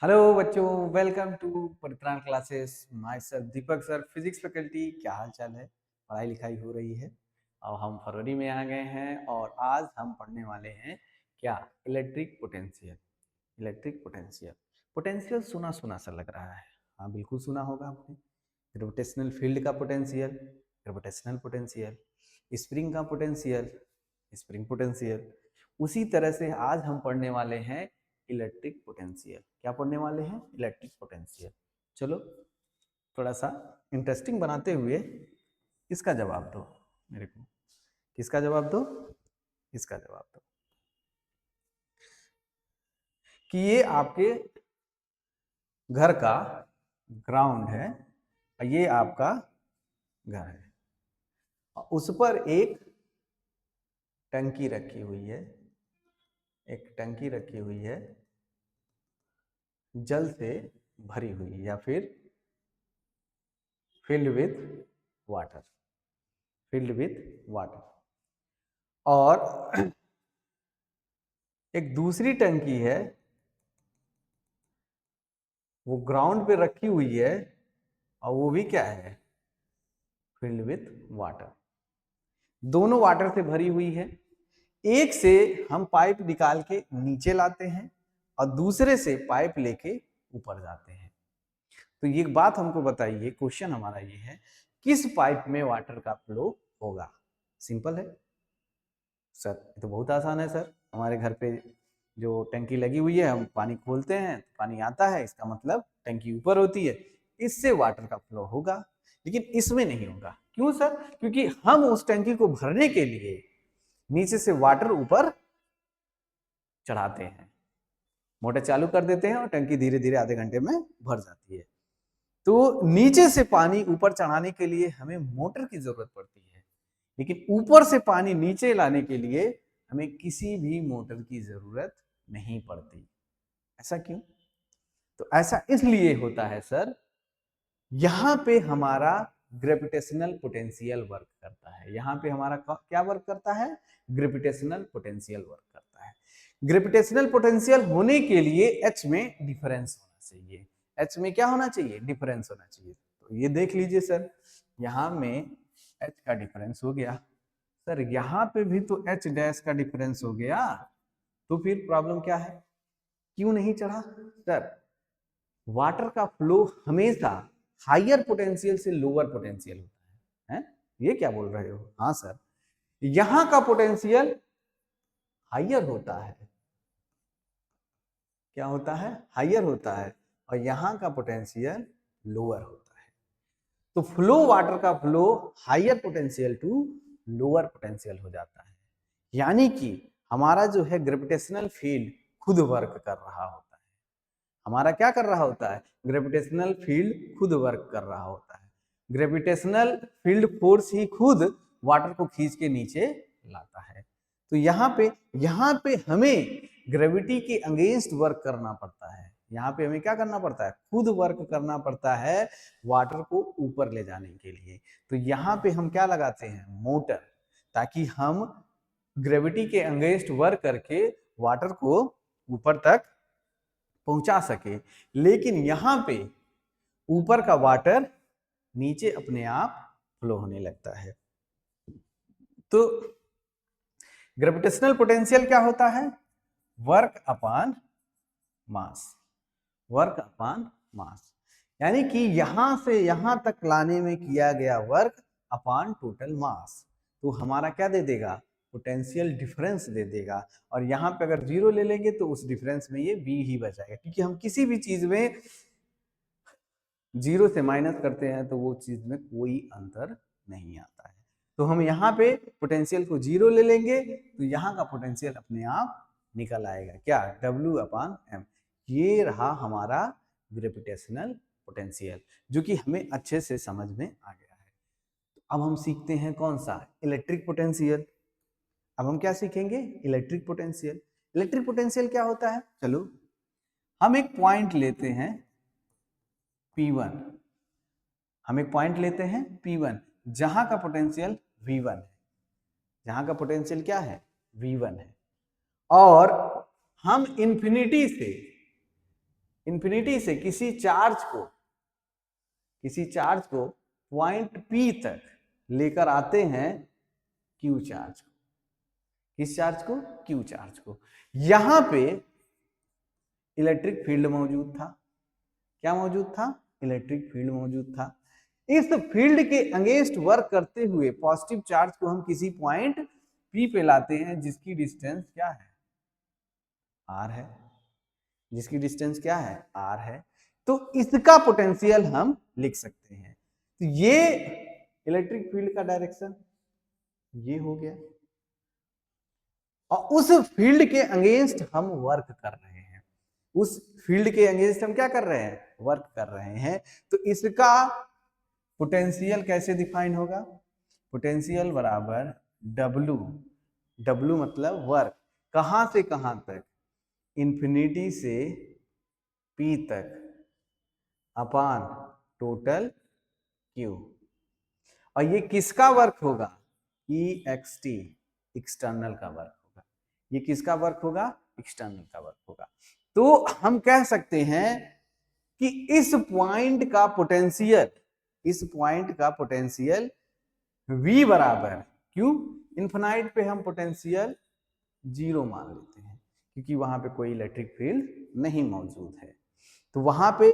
Hello बच्चों, welcome to Paritran classes. My sir Deepak sir, physics faculty. क्या हाल चाल है? पढ़ाई लिखाई हो रही है। और हम फरवरी में आ गए हैं और आज हम पढ़ने वाले हैं क्या? Electric potential. Electric potential potential सुना सुना सा लग रहा है। हाँ, बिल्कुल सुना होगा आपने। ग्रेविटेशनल फील्ड का पोटेंशियल, ग्रेविटेशनल पोटेंशियल, स्प्रिंग का पोटेंशियल, स्प्रिंग पोटेंशियल। उसी तरह से आज हम पढ़ने वाले हैं इलेक्ट्रिक पोटेंशियल। क्या पढ़ने वाले हैं? Electric potential. चलो, थोड़ा सा इंटरेस्टिंग बनाते हुए इसका जवाब दो मेरे को। किसका जवाब दो? इसका जवाब दो कि ये आपके घर का ग्राउंड है और ये आपका घर है। उस पर एक टंकी रखी हुई है, एक टंकी रखी हुई है, जल से भरी हुई या फिर filled with water, filled with water. और एक दूसरी टंकी है, वो ग्राउंड पे रखी हुई है और वो भी क्या है? Filled with water. दोनों वाटर से भरी हुई है। एक से हम पाइप निकाल के नीचे लाते हैं और दूसरे से पाइप लेके ऊपर जाते हैं। तो ये बात हमको बताइए, क्वेश्चन हमारा ये है, किस पाइप में वाटर का फ्लो होगा? सिंपल है सर, ये तो बहुत आसान है सर। हमारे घर पे जो टंकी लगी हुई है, हम पानी खोलते हैं, पानी आता है, इसका मतलब टंकी ऊपर होती है, इससे वाटर का फ्लो होगा। लेकिन इसमें नहीं होगा। क्यों सर? क्योंकि हम उस टंकी को भरने के लिए नीचे से वाटर ऊपर चढ़ाते हैं, मोटर चालू कर देते हैं और टंकी धीरे धीरे आधे घंटे में भर जाती है। तो नीचे से पानी ऊपर चढ़ाने के लिए हमें मोटर की जरूरत पड़ती है, लेकिन ऊपर से पानी नीचे लाने के लिए हमें किसी भी मोटर की जरूरत नहीं पड़ती। ऐसा क्यों? तो ऐसा इसलिए होता है सर, यहां पे हमारा ग्रेविटेशनल पोटेंशियल वर्क करता है। यहां पे हमारा क्या वर्क करता है? ग्रेविटेशनल पोटेंशियल वर्क करता है। ग्रेविटेशनल पोटेंशियल होने के लिए एच में डिफरेंस होना चाहिए। एच में क्या होना चाहिए? डिफरेंस होना चाहिए। तो ये देख लीजिए सर, यहां में एच का डिफरेंस हो गया। सर यहां पे भी तो एच डैश का डिफरेंस हो गया, तो फिर प्रॉब्लम क्या है? क्यों नहीं चढ़ा? सर वाटर का फ्लो हमेशा हायर पोटेंशियल से लोअर पोटेंशियल होता है। ये क्या बोल रहे हो? हाँ सर, यहां का पोटेंशियल हायर होता है। क्या होता है? हायर होता है। और यहां का पोटेंशियल लोअर होता है। तो फ्लो, वाटर का flow higher potential to lower potential हो जाता है। यानी कि हमारा जो है ग्रेविटेशनल फील्ड खुद वर्क कर रहा होता है। हमारा क्या कर रहा होता है? ग्रेविटेशनल फील्ड खुद वर्क कर रहा होता है। ग्रेविटेशनल फील्ड फोर्स ही खुद वाटर को खींच के नीचे लाता है। तो यहाँ पे हमें ग्रेविटी के अगेंस्ट वर्क करना पड़ता है। यहाँ पे हमें क्या करना पड़ता है? खुद वर्क करना पड़ता है वाटर को ऊपर ले जाने के लिए। तो यहाँ पे हम क्या लगाते हैं? मोटर, ताकि हम ग्रेविटी के अगेंस्ट वर्क करके वाटर को ऊपर तक पहुंचा सके। लेकिन यहां पे ऊपर का वाटर नीचे अपने आप फ्लो होने लगता है। तो ग्रेविटेशनल पोटेंशियल क्या होता है? Work upon mass. Work upon mass, यानी कि यहां से यहां तक लाने में किया गया वर्क अपॉन टोटल मास। तो हमारा क्या दे देगा? पोटेंशियल डिफरेंस दे देगा। और यहाँ पे अगर जीरो ले लेंगे तो उस डिफरेंस में ये बी ही बचाएगा, क्योंकि हम किसी भी चीज में जीरो से माइनस करते हैं तो वो चीज में कोई अंतर नहीं आता है। तो हम यहाँ पे पोटेंशियल को जीरो ले लेंगे तो यहाँ का पोटेंशियल अपने आप निकल आएगा। क्या? W upon M। ये रहा हमारा ग्रेविटेशनल पोटेंशियल, जो कि हमें अच्छे से समझ में आ गया है। तो अब हम सीखते हैं कौन सा? Electric potential. अब हम क्या सीखेंगे? Electric potential. इलेक्ट्रिक पोटेंशियल क्या होता है? चलो, हम एक पॉइंट लेते हैं P1। हम एक पॉइंट लेते हैं P1, जहां का पोटेंशियल V1 है। जहां का पोटेंशियल क्या है? V1 है। और हम इंफिनिटी से इंफिनिटी से किसी चार्ज को पॉइंट P तक लेकर आते हैं Q चार्ज को। किस चार्ज को? Q चार्ज को। यहां पे इलेक्ट्रिक फील्ड मौजूद था। क्या मौजूद था? इलेक्ट्रिक फील्ड मौजूद था। इस फील्ड के अगेंस्ट वर्क करते हुए पॉजिटिव चार्ज को हम किसी पॉइंट P पे लाते हैं जिसकी डिस्टेंस क्या है? R है। जिसकी डिस्टेंस क्या है? R है। तो इसका पोटेंशियल हम लिख सकते हैं। तो ये इलेक्ट्रिक फील्ड का डायरेक्शन ये हो गया, और उस फील्ड के अगेंस्ट हम वर्क कर रहे हैं। उस फील्ड के अगेंस्ट हम क्या कर रहे हैं? वर्क कर रहे हैं। तो इसका पोटेंशियल कैसे डिफाइन होगा? पोटेंशियल बराबर W। W मतलब वर्क। कहां से कहां तक? इंफिनिटी से P तक अपान टोटल Q। और ये किसका वर्क होगा? EXT, एक्सटर्नल का वर्क होगा। ये किसका वर्क होगा? एक्सटर्नल का वर्क होगा। तो हम कह सकते हैं कि इस पॉइंट का पोटेंशियल V बराबर, क्यों? इन्फिनाइट पे हम पोटेंशियल 0 मान लेते हैं क्योंकि वहां पे कोई इलेक्ट्रिक फील्ड नहीं मौजूद है। तो वहां पे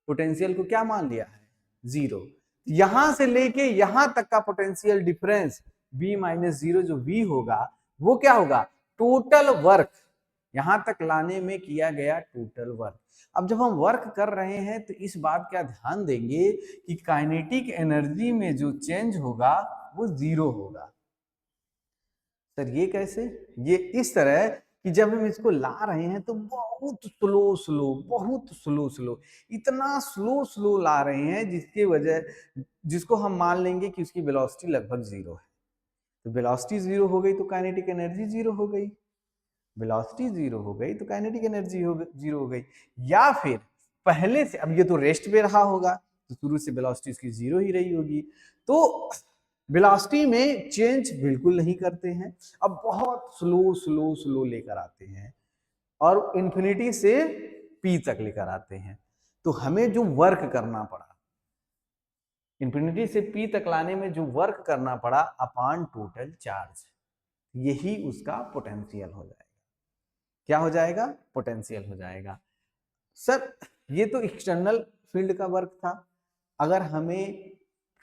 पोटेंशियल को क्या मान लिया है? 0। यहां से लेके यहां तक का पोटेंशियल डिफरेंस V माइनस 0 जो V होगा वो क्या होगा? Total work. यहां तक लाने में किया गया टोटल वर्क। अब जब हम वर्क कर रहे हैं तो इस बात का ध्यान देंगे कि काइनेटिक एनर्जी में जो चेंज होगा वो 0 होगा। सर ये कैसे? ये इस तरह कि जब हम इसको ला रहे हैं तो बहुत स्लो इतना स्लो ला रहे हैं जिसको हम मान लेंगे कि उसकी वेलोसिटी लगभग 0 है। तो वेलोसिटी 0 हो गई तो काइनेटिक एनर्जी 0 हो गई। वेलोसिटी 0 हो गई तो काइनेटिक एनर्जी 0 हो गई। या फिर पहले से, अब ये तो रेस्ट पे रहा होगा तो शुरू से वेलोसिटी इसकी 0 ही रही होगी। तो वेलोसिटी में चेंज बिल्कुल नहीं करते हैं, अब बहुत स्लो लेकर आते हैं और इंफिनिटी से P तक लेकर आते हैं। तो हमें जो वर्क करना पड़ा, इंफिनिटी से P तक लाने में जो वर्क करना पड़ा अपान टोटल चार्ज, यही उसका पोटेंशियल हो जाएगा। क्या हो जाएगा? पोटेंशियल हो जाएगा। सर ये तो एक्सटर्नल फील्ड का वर्क था, अगर हमें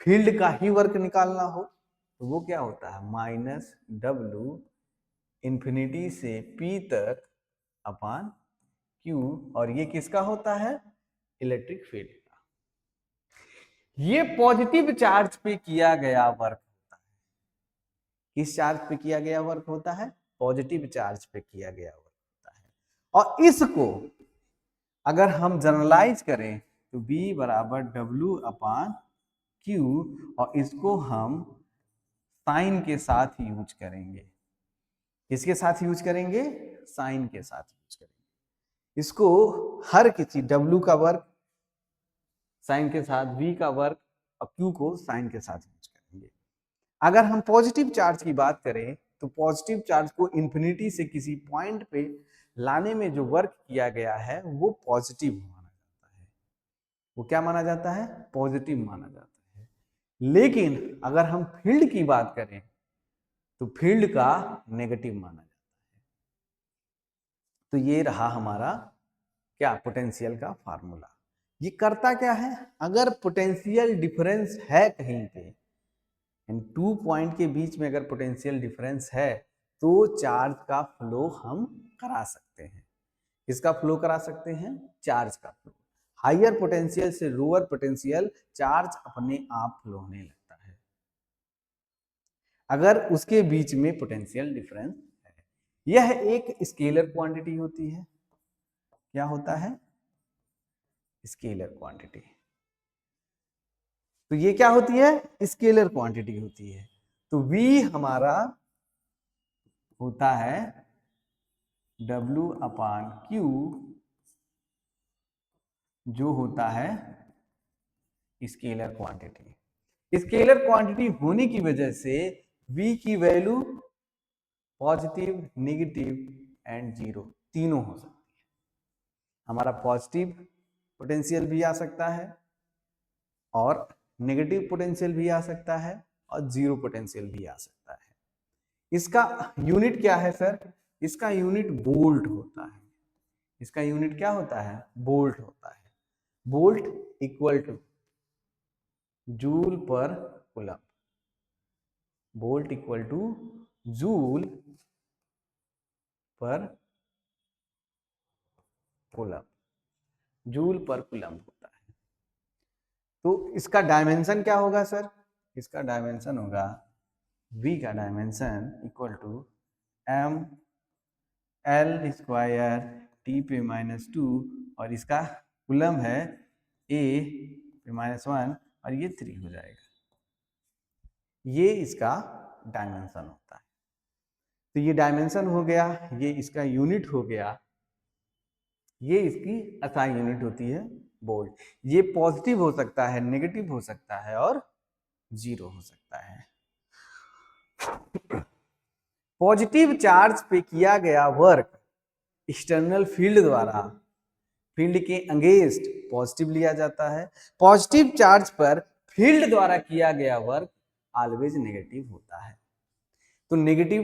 फील्ड का ही वर्क निकालना हो तो वो क्या होता है? माइनस W इंफिनिटी से P तक अपान Q। और ये किसका होता है? इलेक्ट्रिक फील्ड का। ये पॉजिटिव चार्ज पे किया गया वर्क होता है। किस चार्ज पे किया गया वर्क होता है? पॉजिटिव चार्ज पे किया गया वर्क होता है। और इसको अगर हम जनरलाइज करें तो B बराबर W अपान Q, और इसको हम साइन के साथ यूज करेंगे। किसके साथ यूज करेंगे? साइन के साथ यूज करेंगे। इसको हर किसी W का वर्क साइन के साथ, V का वर्क और Q को साइन के साथ यूज करेंगे। अगर हम पॉजिटिव चार्ज की बात करें तो पॉजिटिव चार्ज को इंफिनिटी से किसी पॉइंट पे लाने में जो वर्क किया गया है वो पॉजिटिव माना जाता है। वो क्या माना जाता है? पॉजिटिव माना जाता है। लेकिन अगर हम फील्ड की बात करें तो फील्ड का नेगेटिव माना जाता है। तो ये रहा हमारा क्या? पोटेंशियल का फार्मूला। ये करता क्या है? अगर पोटेंशियल डिफरेंस है कहीं पे, इन 2 पॉइंट के बीच में अगर पोटेंशियल डिफरेंस है तो चार्ज का फ्लो हम करा सकते हैं। किसका फ्लो करा सकते हैं? चार्ज का फ्लो। हायर पोटेंशियल से लोअर पोटेंशियल चार्ज अपने आप फ्लो होने लगता है अगर उसके बीच में पोटेंशियल डिफरेंस है। यह एक स्केलर क्वांटिटी होती है। क्या होता है? Scalar quantity. तो ये क्या होती है? स्केलर क्वांटिटी होती है। तो V हमारा होता है W अपान Q, जो होता है स्केलर क्वांटिटी। स्केलर क्वांटिटी होने की वजह से V की वैल्यू पॉजिटिव, नेगेटिव एंड 0 तीनों हो सकती है। हमारा पॉजिटिव पोटेंशियल भी आ सकता है और नेगेटिव पोटेंशियल भी आ सकता है और जीरो पोटेंशियल भी आ सकता है। इसका यूनिट क्या है सर? इसका यूनिट वोल्ट होता है। इसका यूनिट क्या होता है? वोल्ट होता है। वोल्ट इक्वल टू जूल पर coulomb. Volt equal two joule पर कूलम। जूल पर कूलम होता है। तो इसका डायमेंशन क्या होगा सर? इसका डायमेंशन होगा V का dimension equal to M L square T पे -2 और इसका कूलम है A पे -1 और ये 3 हो जाएगा। ये इसका डायमेंशन होता है। तो ये डायमेंशन हो गया, ये इसका यूनिट हो गया, ये इसकी SI यूनिट होती है वोल्ट। ये पॉजिटिव हो सकता है, नेगेटिव हो सकता है और जीरो हो सकता है। पॉजिटिव चार्ज पे किया गया वर्क एक्सटर्नल फील्ड द्वारा फील्ड के अगेंस्ट पॉजिटिव लिया जाता है। पॉजिटिव चार्ज पर फील्ड द्वारा किया गया वर्क ऑलवेज नेगेटिव होता है। तो नेगेटिव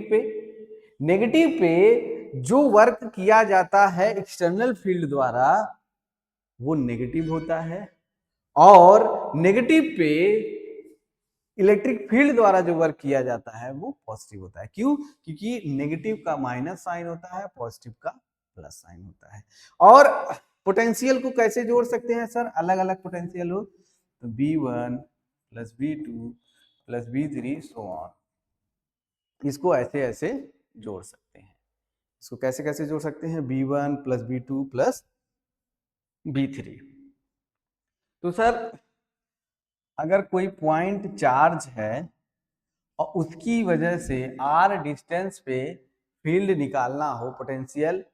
पे जो वर्क किया जाता है एक्सटर्नल फील्ड द्वारा वो नेगेटिव होता है और नेगेटिव पे इलेक्ट्रिक फील्ड द्वारा जो वर्क किया जाता है वो पॉजिटिव होता है। क्यों? क्योंकि नेगेटिव का माइनस साइन होता है, पॉजिटिव का प्लस साइन होता है। और पोटेंशियल को कैसे जोड़ सकते हैं सर? अलग अलग पोटेंशियल हो तो B1 plus B2 plus B3 so on, इसको ऐसे ऐसे जोड़ सकते हैं। इसको कैसे कैसे जोड़ सकते हैं? B1 plus B2 plus B3। तो सर अगर कोई पॉइंट चार्ज है और उसकी वजह से r डिस्टेंस पे फील्ड निकालना हो, पोटेंशियल,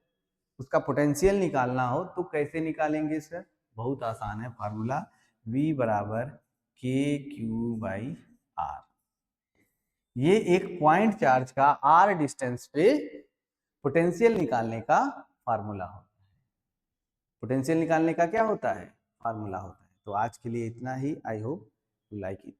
उसका पोटेंशियल निकालना हो तो कैसे निकालेंगे सर? बहुत आसान है फार्मूला, V बराबर KQ/R। ये एक पॉइंट चार्ज का r डिस्टेंस पे पोटेंशियल निकालने का फार्मूला होता है। पोटेंशियल निकालने का क्या होता है? फार्मूला होता है। तो आज के लिए इतना ही। I hope you like it.